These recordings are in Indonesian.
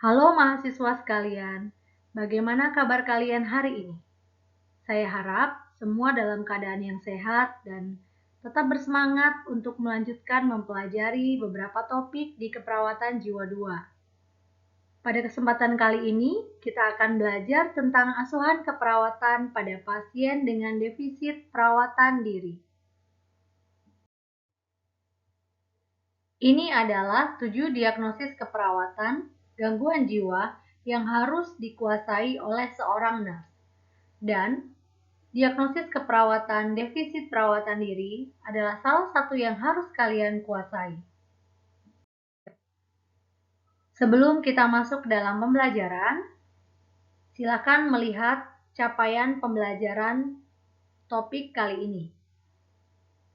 Halo mahasiswa sekalian, bagaimana kabar kalian hari ini? Saya harap semua dalam keadaan yang sehat dan tetap bersemangat untuk melanjutkan mempelajari beberapa topik di keperawatan jiwa 2. Pada kesempatan kali ini, kita akan belajar tentang asuhan keperawatan pada pasien dengan defisit perawatan diri. Ini adalah 7 diagnosis keperawatan gangguan jiwa yang harus dikuasai oleh seorang nurse. Dan diagnosis keperawatan defisit perawatan diri adalah salah satu yang harus kalian kuasai. Sebelum kita masuk dalam pembelajaran, silakan melihat capaian pembelajaran topik kali ini.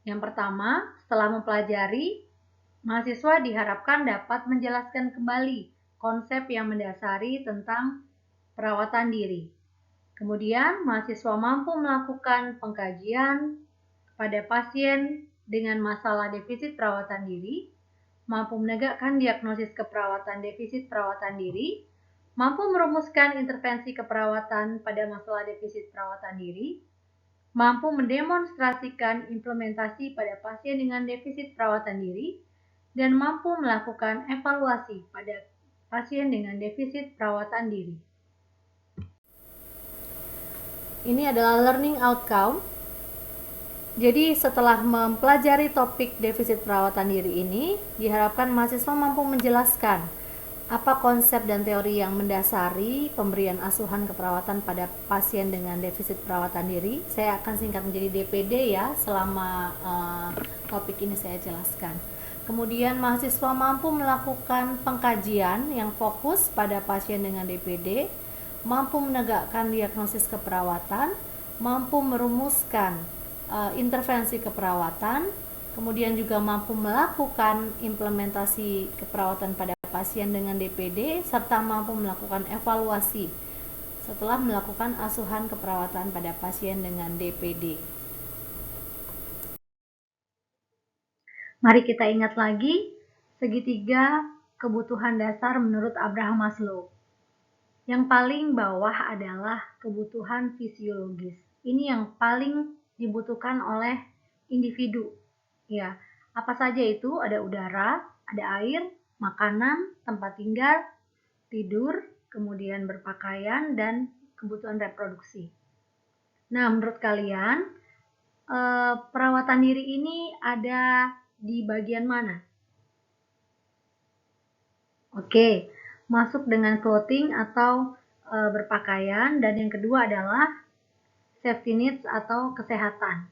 Yang pertama, setelah mempelajari, mahasiswa diharapkan dapat menjelaskan kembali konsep yang mendasari tentang perawatan diri. Kemudian, mahasiswa mampu melakukan pengkajian pada pasien dengan masalah defisit perawatan diri, mampu menegakkan diagnosis keperawatan defisit perawatan diri, mampu merumuskan intervensi keperawatan pada masalah defisit perawatan diri, mampu mendemonstrasikan implementasi pada pasien dengan defisit perawatan diri, dan mampu melakukan evaluasi pada pasien dengan defisit perawatan diri. Ini adalah learning outcome. Jadi setelah mempelajari topik defisit perawatan diri ini, diharapkan mahasiswa mampu menjelaskan apa konsep dan teori yang mendasari pemberian asuhan keperawatan pada pasien dengan defisit perawatan diri. Saya akan singkat menjadi DPD ya, selama topik ini saya jelaskan. Kemudian mahasiswa mampu melakukan pengkajian yang fokus pada pasien dengan DPD, mampu menegakkan diagnosis keperawatan, mampu merumuskan intervensi keperawatan, kemudian juga mampu melakukan implementasi keperawatan pada pasien dengan DPD, serta mampu melakukan evaluasi setelah melakukan asuhan keperawatan pada pasien dengan DPD. Mari kita ingat lagi segitiga kebutuhan dasar menurut Abraham Maslow. Yang paling bawah adalah kebutuhan fisiologis. Ini yang paling dibutuhkan oleh individu. Ya, apa saja itu? Ada udara, ada air, makanan, tempat tinggal, tidur, kemudian berpakaian, dan kebutuhan reproduksi. Nah, menurut kalian, perawatan diri ini ada di bagian mana? Oke, masuk dengan clothing atau berpakaian, dan yang kedua adalah safety needs atau kesehatan.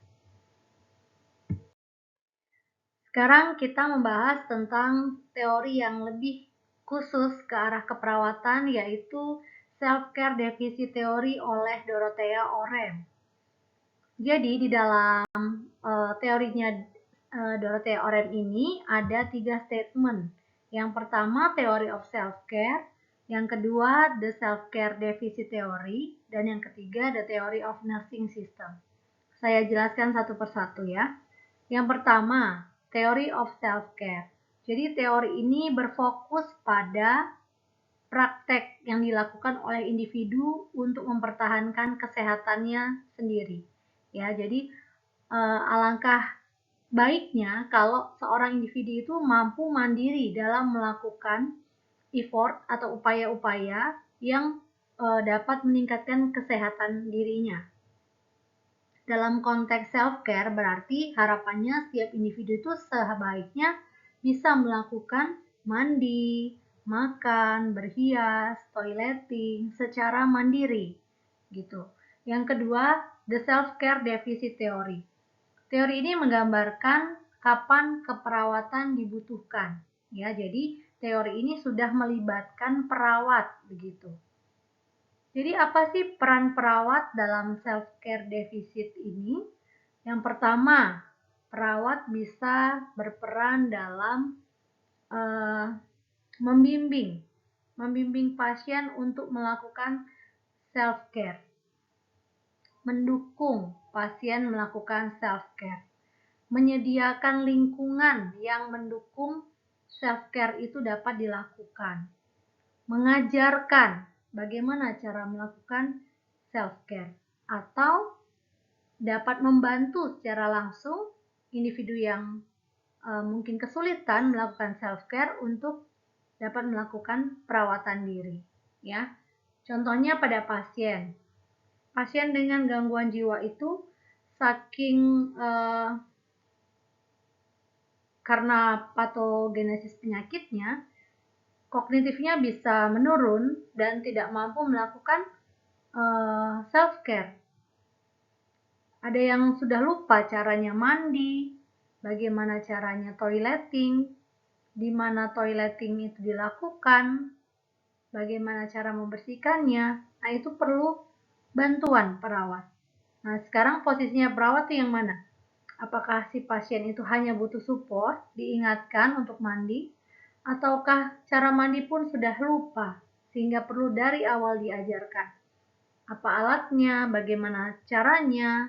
Sekarang kita membahas tentang teori yang lebih khusus ke arah keperawatan, yaitu self-care deficit theory oleh Dorothea Oren. Jadi di dalam teorinya Dorothea Oren ini ada 3 statement. Yang pertama, theory of self-care, yang kedua, the self-care deficit theory, dan yang ketiga, the theory of nursing system. Saya jelaskan satu persatu ya. Yang pertama, theory of self-care. Jadi teori ini berfokus pada praktek yang dilakukan oleh individu untuk mempertahankan kesehatannya sendiri. Ya, jadi alangkah baiknya kalau seorang individu itu mampu mandiri dalam melakukan effort atau upaya-upaya yang dapat meningkatkan kesehatan dirinya. Dalam konteks self-care berarti harapannya setiap individu itu sebaiknya bisa melakukan mandi, makan, berhias, toileting secara mandiri gitu. Yang kedua, the self-care deficit theory. Teori ini menggambarkan kapan keperawatan dibutuhkan. Ya, jadi teori ini sudah melibatkan perawat begitu. Jadi apa sih peran perawat dalam self-care deficit ini? Yang pertama, perawat bisa berperan dalam membimbing pasien untuk melakukan self-care, mendukung pasien melakukan self-care, menyediakan lingkungan yang mendukung self-care itu dapat dilakukan. mengajarkan bagaimana cara melakukan self-care, atau dapat membantu secara langsung individu yang mungkin kesulitan melakukan self-care untuk dapat melakukan perawatan diri. Ya, contohnya pada pasien dengan gangguan jiwa itu saking karena patogenesis penyakitnya, kognitifnya bisa menurun dan tidak mampu melakukan self-care. Ada yang sudah lupa caranya mandi, bagaimana caranya toileting, di mana toileting itu dilakukan, bagaimana cara membersihkannya. Nah, itu perlu bantuan perawat. Nah, sekarang posisinya perawat itu yang mana? Apakah si pasien itu hanya butuh support, diingatkan untuk mandi, ataukah cara mandi pun sudah lupa, sehingga perlu dari awal diajarkan apa alatnya, bagaimana caranya,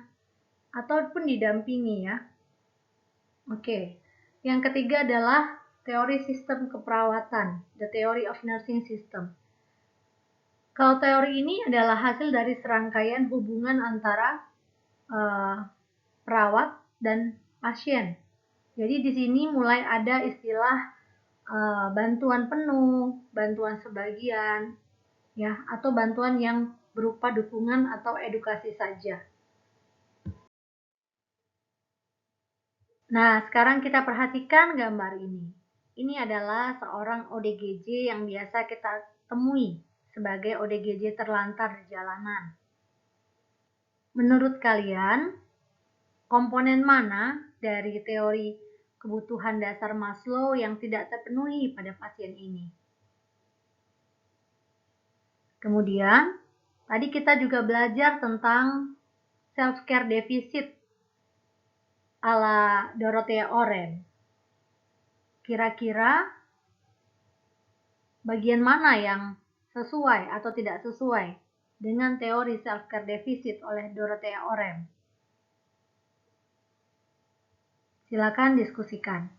ataupun didampingi ya. Oke, yang ketiga adalah teori sistem keperawatan, the theory of nursing system. Kalau teori ini adalah hasil dari serangkaian hubungan antara perawat dan pasien. Jadi di sini mulai ada istilah bantuan penuh, bantuan sebagian, ya, atau bantuan yang berupa dukungan atau edukasi saja. Nah, sekarang kita perhatikan gambar ini. Ini adalah seorang ODGJ yang biasa kita temui sebagai ODGJ terlantar di jalanan. Menurut kalian, komponen mana dari teori kebutuhan dasar Maslow yang tidak terpenuhi pada pasien ini? Kemudian, tadi kita juga belajar tentang self-care deficit ala Dorothea Oren. Kira-kira bagian mana yang sesuai atau tidak sesuai dengan teori self-care deficit oleh Dorothea Oren? Silakan diskusikan.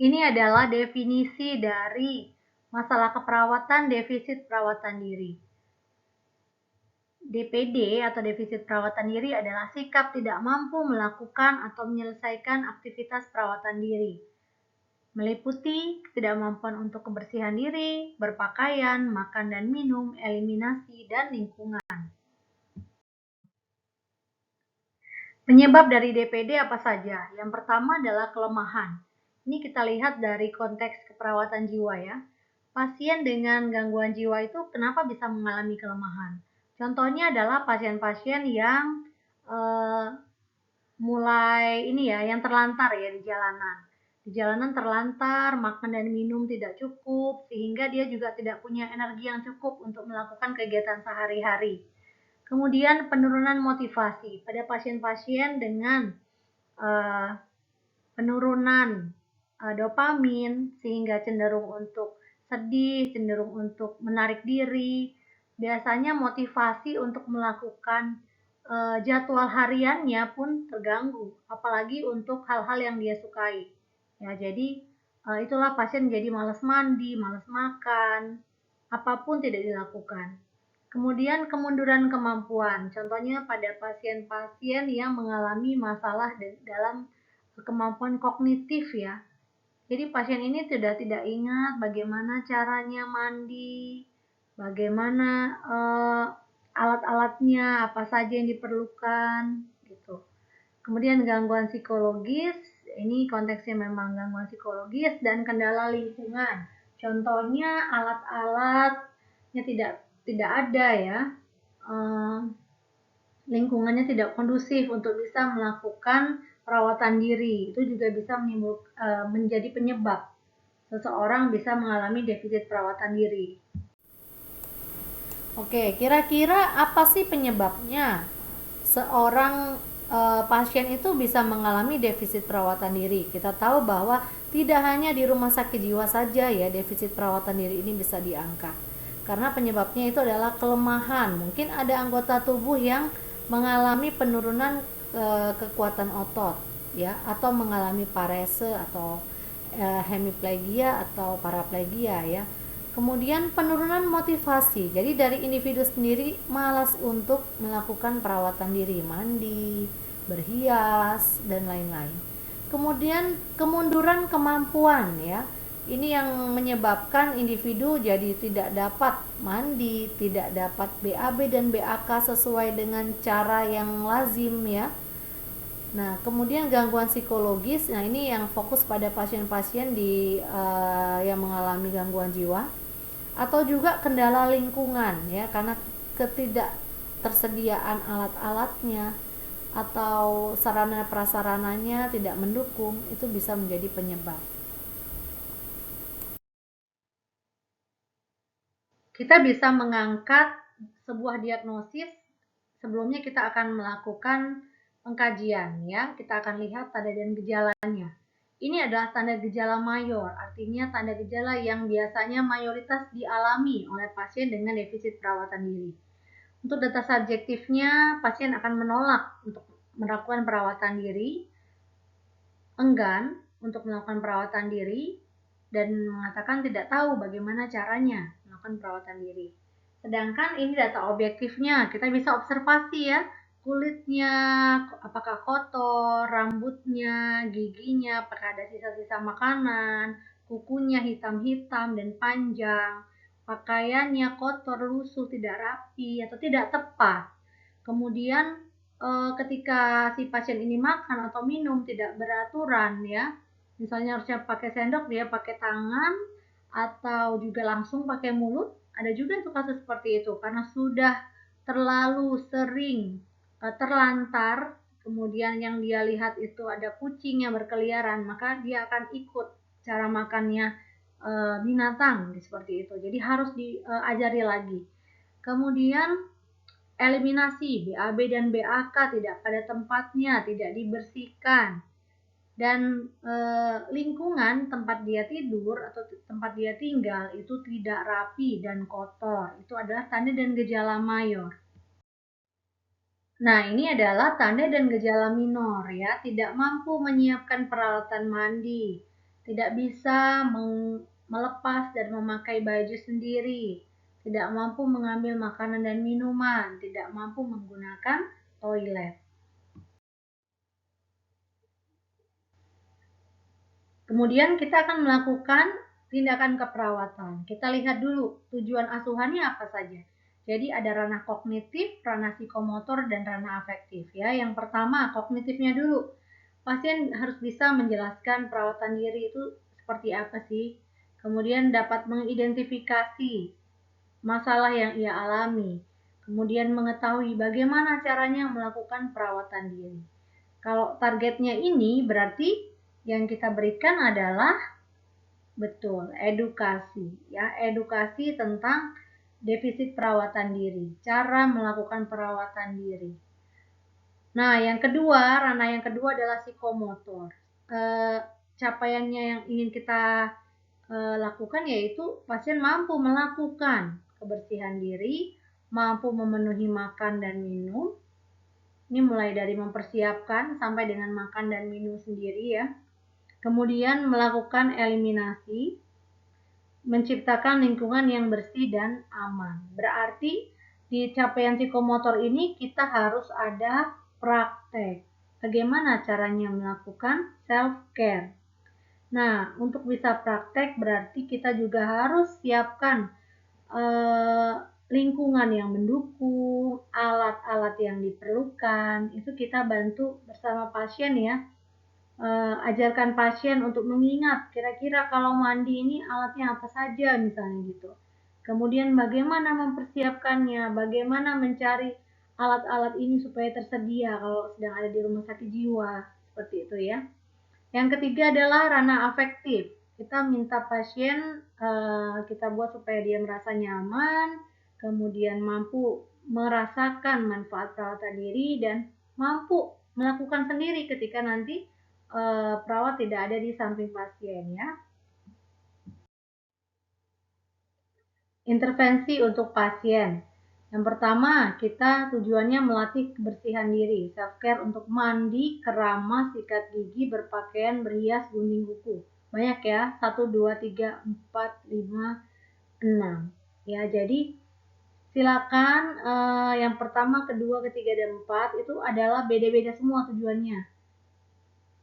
Ini adalah definisi dari masalah keperawatan defisit perawatan diri. DPD atau defisit perawatan diri adalah sikap tidak mampu melakukan atau menyelesaikan aktivitas perawatan diri, meliputi ketidakmampuan untuk kebersihan diri, berpakaian, makan dan minum, eliminasi, dan lingkungan. Penyebab dari DPD apa saja? Yang pertama adalah kelemahan. Ini kita lihat dari konteks keperawatan jiwa ya. Pasien dengan gangguan jiwa itu kenapa bisa mengalami kelemahan? Contohnya adalah pasien-pasien yang mulai yang terlantar ya di jalanan. Di jalanan terlantar, makan dan minum tidak cukup, sehingga dia juga tidak punya energi yang cukup untuk melakukan kegiatan sehari-hari. Kemudian penurunan motivasi pada pasien-pasien dengan penurunan dopamin, sehingga cenderung untuk sedih, cenderung untuk menarik diri. Biasanya motivasi untuk melakukan jadwal hariannya pun terganggu, apalagi untuk hal-hal yang dia sukai. Ya, jadi itulah pasien jadi malas mandi, malas makan, apapun tidak dilakukan. Kemudian kemunduran kemampuan, contohnya pada pasien-pasien yang mengalami masalah dalam kemampuan kognitif ya. Jadi pasien ini sudah tidak ingat bagaimana caranya mandi, bagaimana alat-alatnya, apa saja yang diperlukan, gitu. Kemudian gangguan psikologis, ini konteksnya memang gangguan psikologis dan kendala lingkungan. Contohnya alat-alatnya tidak ada ya, lingkungannya tidak kondusif untuk bisa melakukan perawatan diri. Itu juga bisa menjadi penyebab seseorang bisa mengalami defisit perawatan diri. Oke, kira-kira apa sih penyebabnya seorang pasien itu bisa mengalami defisit perawatan diri? Kita tahu bahwa tidak hanya di rumah sakit jiwa saja ya defisit perawatan diri ini bisa diangkat. Karena penyebabnya itu adalah kelemahan. Mungkin ada anggota tubuh yang mengalami penurunan kekuatan otot ya, atau mengalami parese atau hemiplegia atau paraplegia ya. Kemudian penurunan motivasi. Jadi dari individu sendiri malas untuk melakukan perawatan diri, mandi, berhias dan lain-lain. Kemudian kemunduran kemampuan ya. Ini yang menyebabkan individu jadi tidak dapat mandi, tidak dapat BAB dan BAK sesuai dengan cara yang lazim ya. Nah, kemudian gangguan psikologis. Nah, ini yang fokus pada pasien-pasien yang mengalami gangguan jiwa atau juga kendala lingkungan ya, karena ketidaktersediaan alat-alatnya atau sarana prasarananya tidak mendukung, itu bisa menjadi penyebab. Kita bisa mengangkat sebuah diagnosis. Sebelumnya kita akan melakukan pengkajian ya. Kita akan lihat tanda dan gejalanya. Ini adalah tanda gejala mayor, artinya tanda gejala yang biasanya mayoritas dialami oleh pasien dengan defisit perawatan diri. Untuk data subjektifnya, pasien akan menolak untuk melakukan perawatan diri, enggan untuk melakukan perawatan diri, dan mengatakan tidak tahu bagaimana caranya melakukan perawatan diri. Sedangkan ini data objektifnya, kita bisa observasi ya, kulitnya apakah kotor, rambutnya, giginya, apakah ada sisa-sisa makanan, kukunya hitam-hitam dan panjang, pakaiannya kotor, lusuh, tidak rapi, atau tidak tepat. Kemudian ketika si pasien ini makan atau minum tidak beraturan ya, misalnya harusnya pakai sendok dia pakai tangan atau juga langsung pakai mulut. Ada juga itu kasus seperti itu karena sudah terlalu sering terlantar, kemudian yang dia lihat itu ada kucing yang berkeliaran, maka dia akan ikut cara makannya binatang seperti itu. Jadi harus diajari lagi. Kemudian eliminasi BAB dan BAK tidak pada tempatnya, tidak dibersihkan, dan lingkungan tempat dia tidur atau tempat dia tinggal itu tidak rapi dan kotor. Itu adalah tanda dan gejala mayor. Nah, ini adalah tanda dan gejala minor ya, tidak mampu menyiapkan peralatan mandi, tidak bisa melepas dan memakai baju sendiri, tidak mampu mengambil makanan dan minuman, tidak mampu menggunakan toilet. Kemudian kita akan melakukan tindakan keperawatan. Kita lihat dulu tujuan asuhannya apa saja. Jadi ada ranah kognitif, ranah psikomotor, dan ranah afektif ya. Yang pertama kognitifnya dulu. Pasien harus bisa menjelaskan perawatan diri itu seperti apa sih. Kemudian dapat mengidentifikasi masalah yang ia alami. Kemudian mengetahui bagaimana caranya melakukan perawatan diri. Kalau targetnya ini berarti yang kita berikan adalah betul edukasi ya, edukasi tentang defisit perawatan diri, cara melakukan perawatan diri. Nah, ranah yang kedua adalah psikomotor. Capaiannya yang ingin kita lakukan yaitu pasien mampu melakukan kebersihan diri, mampu memenuhi makan dan minum. Ini mulai dari mempersiapkan sampai dengan makan dan minum sendiri ya. Kemudian melakukan eliminasi, menciptakan lingkungan yang bersih dan aman. Berarti di capaian psikomotor ini kita harus ada praktek. Bagaimana caranya melakukan self-care. Nah, untuk bisa praktek berarti kita juga harus siapkan lingkungan yang mendukung, alat-alat yang diperlukan. Itu kita bantu bersama pasien ya. Ajarkan pasien untuk mengingat kira-kira kalau mandi ini alatnya apa saja misalnya gitu. Kemudian bagaimana mempersiapkannya, bagaimana mencari alat-alat ini supaya tersedia kalau sedang ada di rumah sakit jiwa, seperti itu ya. Yang ketiga adalah ranah afektif. Kita minta pasien kita buat supaya dia merasa nyaman, kemudian mampu merasakan manfaat perawatan diri dan mampu melakukan sendiri ketika nanti perawat tidak ada di samping pasien ya. Intervensi untuk pasien. Yang pertama, kita tujuannya melatih kebersihan diri, self care untuk mandi, keramas, sikat gigi, berpakaian, berhias, gunting kuku. banyak ya, 1, 2, 3, 4, 5, 6 ya. Jadi silakan yang pertama, kedua, ketiga, dan 4 itu adalah beda-beda semua tujuannya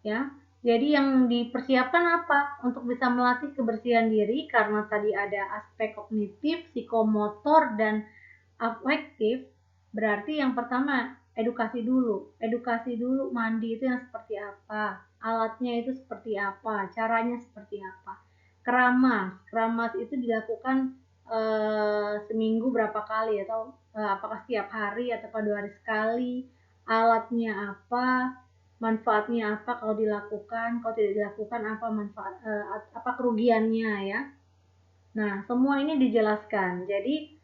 ya. Jadi yang dipersiapkan apa? Untuk bisa melatih kebersihan diri karena tadi ada aspek kognitif, psikomotor, dan afektif. Berarti yang pertama edukasi dulu. Edukasi dulu mandi itu yang seperti apa, alatnya itu seperti apa, caranya seperti apa. Keramas, keramas itu dilakukan seminggu berapa kali atau apakah setiap hari atau 2 hari sekali, alatnya apa, manfaatnya apa kalau dilakukan, kalau tidak dilakukan apa manfaat apa kerugiannya ya. Nah, semua ini dijelaskan. Jadi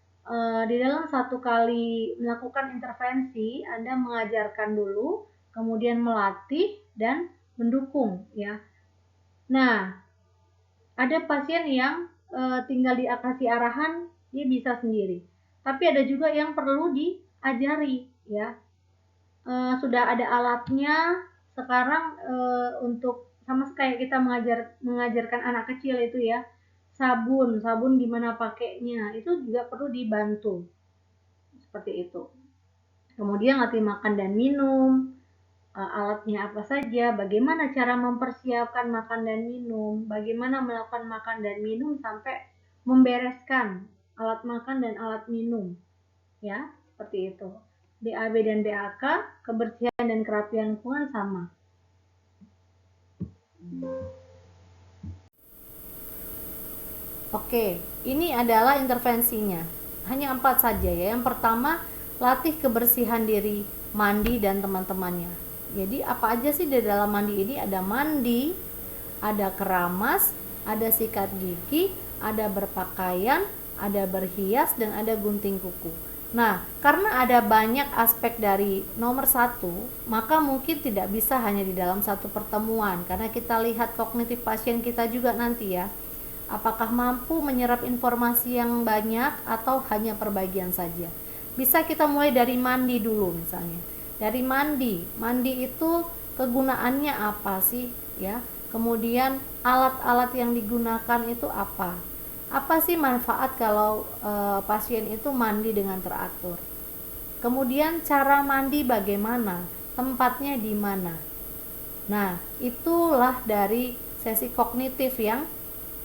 di dalam satu kali melakukan intervensi, Anda mengajarkan dulu, kemudian melatih dan mendukung ya. Nah, ada pasien yang tinggal dikasih arahan, dia bisa sendiri. Tapi ada juga yang perlu diajari ya. Sudah ada alatnya sekarang untuk sama kayak kita mengajarkan anak kecil itu ya, sabun gimana pakainya itu juga perlu dibantu seperti itu. Kemudian latih makan dan minum, alatnya apa saja, bagaimana cara mempersiapkan makan dan minum, bagaimana melakukan makan dan minum sampai membereskan alat makan dan alat minum ya, seperti itu. BAB dan BAK, kebersihan dan kerapian lingkungan sama. Oke, ini adalah intervensinya. Hanya 4 saja ya. Yang pertama, latih kebersihan diri, mandi dan teman-temannya. Jadi apa aja sih di dalam mandi ini? Ada mandi, ada keramas, ada sikat gigi, ada berpakaian, ada berhias, dan ada gunting kuku. Nah, karena ada banyak aspek dari nomor 1, maka mungkin tidak bisa hanya di dalam satu pertemuan, karena kita lihat kognitif pasien kita juga nanti ya. Apakah mampu menyerap informasi yang banyak atau hanya perbagian saja. Bisa kita mulai dari mandi dulu misalnya. Dari mandi itu kegunaannya apa sih ya? Kemudian alat-alat yang digunakan itu apa? Apa sih manfaat kalau pasien itu mandi dengan teratur? Kemudian cara mandi bagaimana? Tempatnya di mana? Nah, itulah dari sesi kognitif yang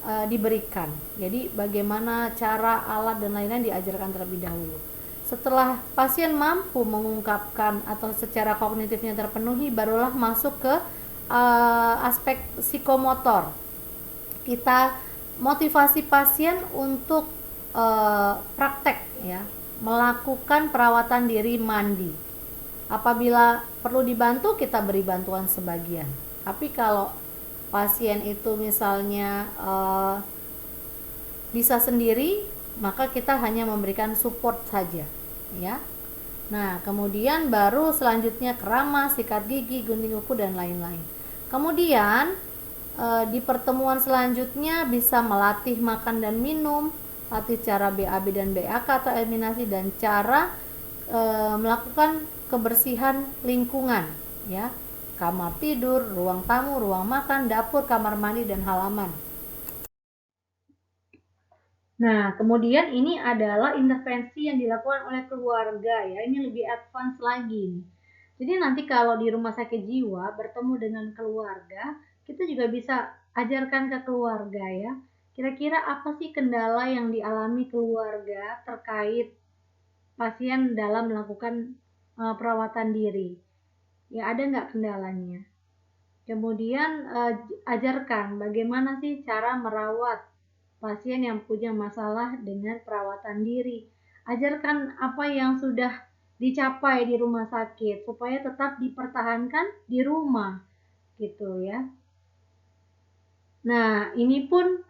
diberikan. Jadi bagaimana cara, alat dan lain-lain diajarkan terlebih dahulu. Setelah pasien mampu mengungkapkan atau secara kognitifnya terpenuhi, barulah masuk ke aspek psikomotor. Kita motivasi pasien untuk praktek ya, melakukan perawatan diri mandi. Apabila perlu dibantu, kita beri bantuan sebagian. Tapi kalau pasien itu misalnya bisa sendiri, maka kita hanya memberikan support saja ya. Nah, kemudian baru selanjutnya keramas, sikat gigi, gunting kuku dan lain-lain. Kemudian di pertemuan selanjutnya bisa melatih makan dan minum, latih cara BAB dan BAK atau eliminasi, dan cara melakukan kebersihan lingkungan ya. Kamar tidur, ruang tamu, ruang makan, dapur, kamar mandi, dan halaman. Nah, kemudian ini adalah intervensi yang dilakukan oleh keluarga ya. Ini lebih advance lagi. Jadi nanti kalau di rumah sakit jiwa bertemu dengan keluarga, kita juga bisa ajarkan ke keluarga ya. Kira-kira apa sih kendala yang dialami keluarga terkait pasien dalam melakukan perawatan diri? Ya ada nggak kendalanya? Kemudian ajarkan bagaimana sih cara merawat pasien yang punya masalah dengan perawatan diri. Ajarkan apa yang sudah dicapai di rumah sakit supaya tetap dipertahankan di rumah gitu ya. Nah, ini pun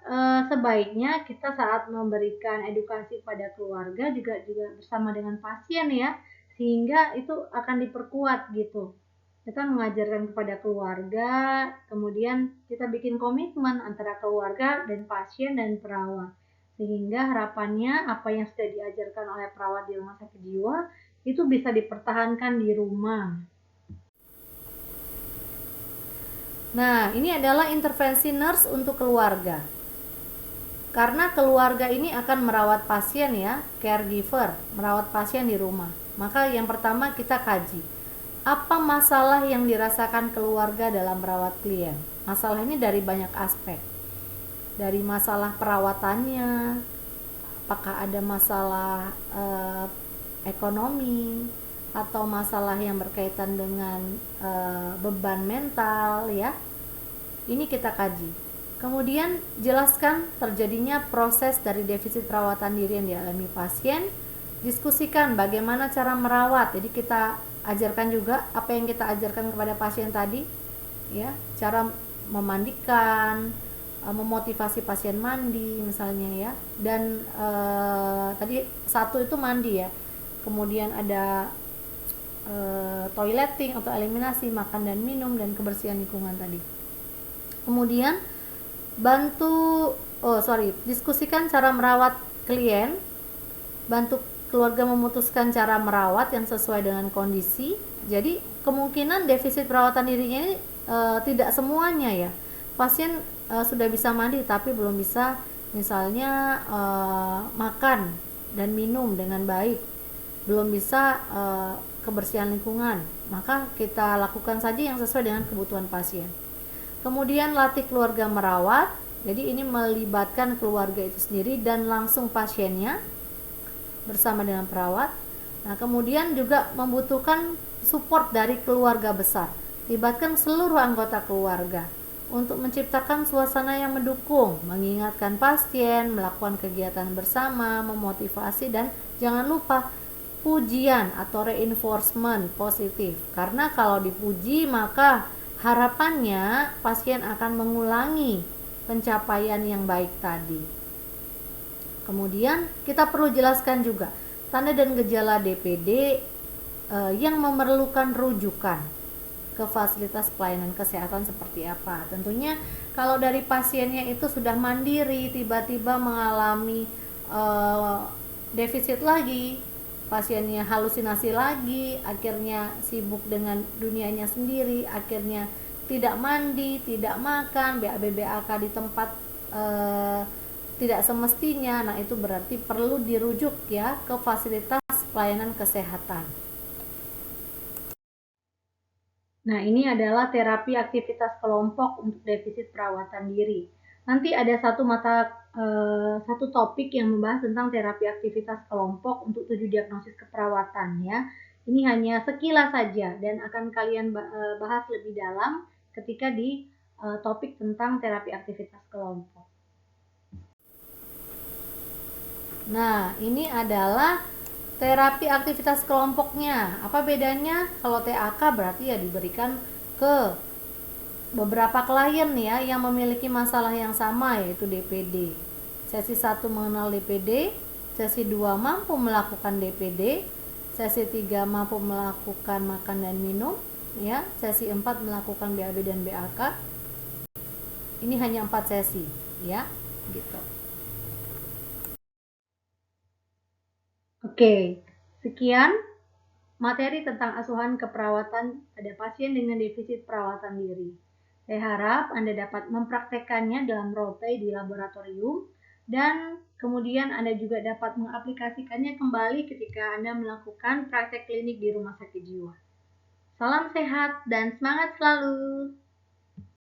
sebaiknya kita saat memberikan edukasi pada keluarga juga bersama dengan pasien ya, sehingga itu akan diperkuat gitu. Kita mengajarkan kepada keluarga, kemudian kita bikin komitmen antara keluarga dan pasien dan perawat. Sehingga harapannya apa yang sudah diajarkan oleh perawat di rumah sakit jiwa itu bisa dipertahankan di rumah. Nah, ini adalah intervensi nurse untuk keluarga. Karena keluarga ini akan merawat pasien ya, caregiver, merawat pasien di rumah. Maka yang pertama kita kaji, apa masalah yang dirasakan keluarga dalam merawat klien. Masalah ini dari banyak aspek. Dari masalah perawatannya, apakah ada masalah ekonomi atau masalah yang berkaitan dengan beban mental ya. Ini kita kaji. Kemudian jelaskan terjadinya proses dari defisit perawatan diri yang dialami pasien. Diskusikan bagaimana cara merawat. Jadi kita ajarkan juga apa yang kita ajarkan kepada pasien tadi, ya, cara memandikan, memotivasi pasien mandi misalnya ya. Dan tadi satu itu mandi ya. Kemudian ada toileting atau eliminasi, makan dan minum, dan kebersihan lingkungan tadi. Kemudian diskusikan cara merawat klien, bantu keluarga memutuskan cara merawat yang sesuai dengan kondisi. Jadi kemungkinan defisit perawatan dirinya ini tidak semuanya ya. Pasien sudah bisa mandi tapi belum bisa misalnya makan dan minum dengan baik, belum bisa kebersihan lingkungan, maka kita lakukan saja yang sesuai dengan kebutuhan pasien. Kemudian latih keluarga merawat, jadi ini melibatkan keluarga itu sendiri dan langsung pasiennya bersama dengan perawat. Nah, kemudian juga membutuhkan support dari keluarga besar. Libatkan seluruh anggota keluarga untuk menciptakan suasana yang mendukung, mengingatkan pasien, melakukan kegiatan bersama, memotivasi, dan jangan lupa pujian atau reinforcement positif. Karena kalau dipuji maka harapannya pasien akan mengulangi pencapaian yang baik tadi. Kemudian kita perlu jelaskan juga tanda dan gejala DPD yang memerlukan rujukan ke fasilitas pelayanan kesehatan seperti apa. Tentunya kalau dari pasiennya itu sudah mandiri, tiba-tiba mengalami defisit lagi, pasiennya halusinasi lagi, akhirnya sibuk dengan dunianya sendiri, akhirnya tidak mandi, tidak makan, BAB-BAK di tempat tidak semestinya. Nah, itu berarti perlu dirujuk ya ke fasilitas pelayanan kesehatan. Nah, ini adalah terapi aktivitas kelompok untuk defisit perawatan diri. Nanti ada satu topik yang membahas tentang terapi aktivitas kelompok untuk 7 diagnosis keperawatan ya. Ini hanya sekilas saja dan akan kalian bahas lebih dalam ketika di topik tentang terapi aktivitas kelompok. Nah, ini adalah terapi aktivitas kelompoknya. Apa bedanya? Kalau TAK berarti ya diberikan ke beberapa klien ya yang memiliki masalah yang sama, yaitu DPD. Sesi 1 mengenal DPD, sesi 2 mampu melakukan DPD, sesi 3 mampu melakukan makan dan minum, ya. Sesi 4 melakukan BAB dan BAK. Ini hanya 4 sesi, ya. Gitu. Oke, sekian materi tentang asuhan keperawatan pada pasien dengan defisit perawatan diri. Saya harap Anda dapat mempraktekkannya dalam role play di laboratorium dan kemudian Anda juga dapat mengaplikasikannya kembali ketika Anda melakukan praktek klinik di rumah sakit jiwa. Salam sehat dan semangat selalu!